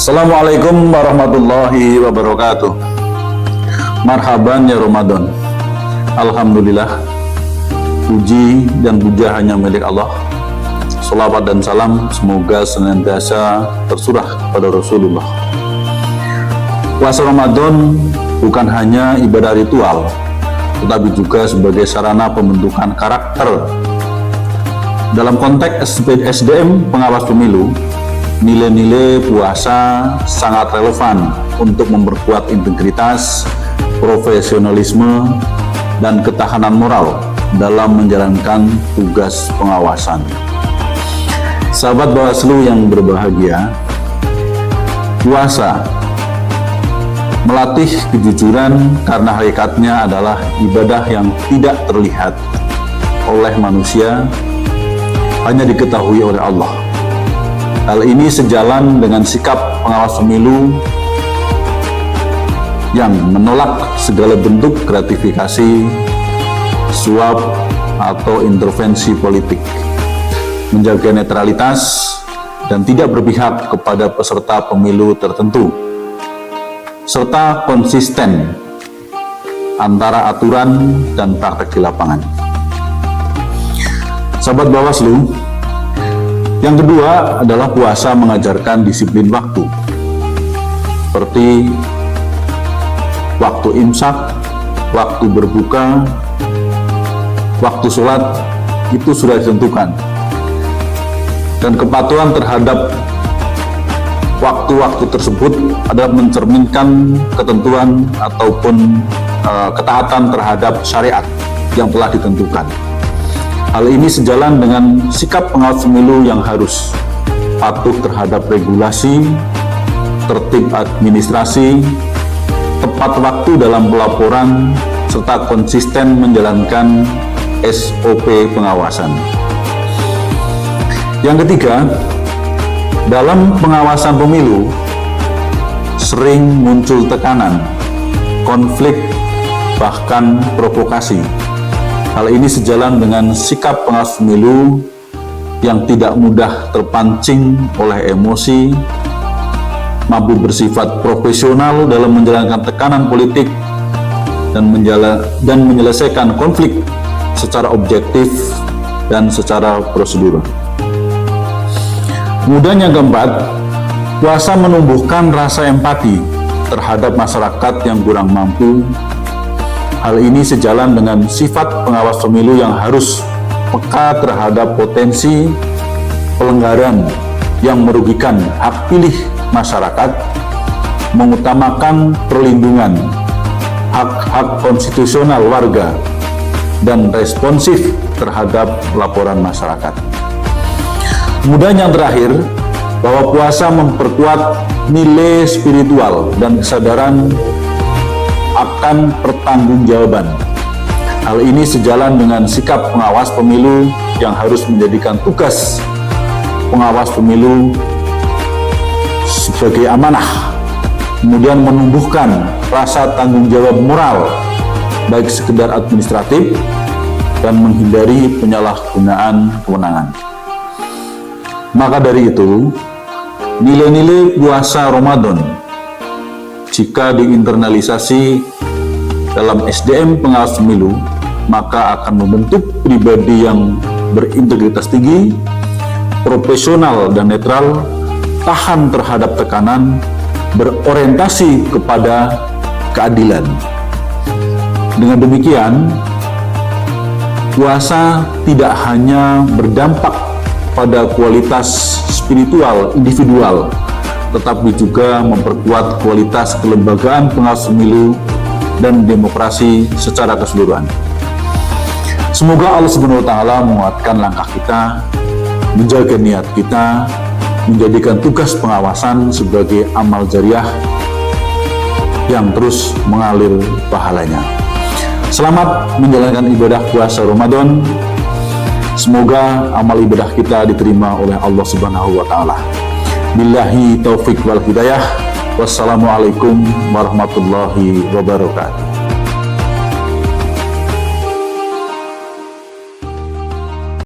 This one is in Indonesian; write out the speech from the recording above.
Assalamualaikum warahmatullahi wabarakatuh. Marhaban ya Ramadan. Alhamdulillah, puji dan puja hanya milik Allah. Salawat dan salam semoga senantiasa tersurah pada Rasulullah. Puasa Ramadan bukan hanya ibadah ritual, tetapi juga sebagai sarana pembentukan karakter. Dalam konteks SDM pengawas pemilu, nilai-nilai puasa sangat relevan untuk memperkuat integritas, profesionalisme, dan ketahanan moral dalam menjalankan tugas pengawasan. Sahabat Bawaslu yang berbahagia, puasa melatih kejujuran karena hakikatnya adalah ibadah yang tidak terlihat oleh manusia, hanya diketahui oleh Allah. Hal ini sejalan dengan sikap pengawas pemilu yang menolak segala bentuk gratifikasi, suap, atau intervensi politik, menjaga netralitas, dan tidak berpihak kepada peserta pemilu tertentu, serta konsisten antara aturan dan praktek di lapangan. Sahabat Bawaslu, yang kedua adalah puasa mengajarkan disiplin waktu, seperti waktu imsak, waktu berbuka, waktu sholat, itu sudah ditentukan. Dan kepatuhan terhadap waktu-waktu tersebut adalah mencerminkan ketentuan ataupun ketaatan terhadap syariat yang telah ditentukan. Hal ini sejalan dengan sikap pengawas pemilu yang harus patuh terhadap regulasi, tertib administrasi, tepat waktu dalam pelaporan, serta konsisten menjalankan SOP pengawasan. Yang ketiga, dalam pengawasan pemilu sering muncul tekanan, konflik, bahkan provokasi. Hal ini sejalan dengan sikap pengawas pemilu yang tidak mudah terpancing oleh emosi, mampu bersifat profesional dalam menjalankan tekanan politik, dan menyelesaikan konflik secara objektif dan secara prosedur. Kemudian yang keempat, puasa menumbuhkan rasa empati terhadap masyarakat yang kurang mampu. Hal ini sejalan dengan sifat pengawas pemilu yang harus peka terhadap potensi pelanggaran yang merugikan hak pilih masyarakat, mengutamakan perlindungan hak-hak konstitusional warga, dan responsif terhadap laporan masyarakat. Kemudian yang terakhir, bahwa puasa memperkuat nilai spiritual dan kesadaran akan pertanggungjawaban. Hal ini sejalan dengan sikap pengawas pemilu yang harus menjadikan tugas pengawas pemilu sebagai amanah, kemudian menumbuhkan rasa tanggung jawab moral, baik sekedar administratif, dan menghindari penyalahgunaan kewenangan. Maka dari itu, nilai-nilai puasa Ramadan jika diinternalisasi dalam SDM pengawas pemilu, maka akan membentuk pribadi yang berintegritas tinggi, profesional dan netral, tahan terhadap tekanan, berorientasi kepada keadilan. Dengan demikian, puasa tidak hanya berdampak pada kualitas spiritual individual, tetapi juga memperkuat kualitas kelembagaan pengawas pemilu dan demokrasi secara keseluruhan. Semoga Allah Subhanahu wa Ta'ala menguatkan langkah kita, menjaga niat kita, menjadikan tugas pengawasan sebagai amal jariah yang terus mengalir pahalanya. Selamat menjalankan ibadah puasa Ramadan. Semoga amal ibadah kita diterima oleh Allah Subhanahu wa Ta'ala. Billahi taufik wal hidayah. Wassalamualaikum warahmatullahi wabarakatuh.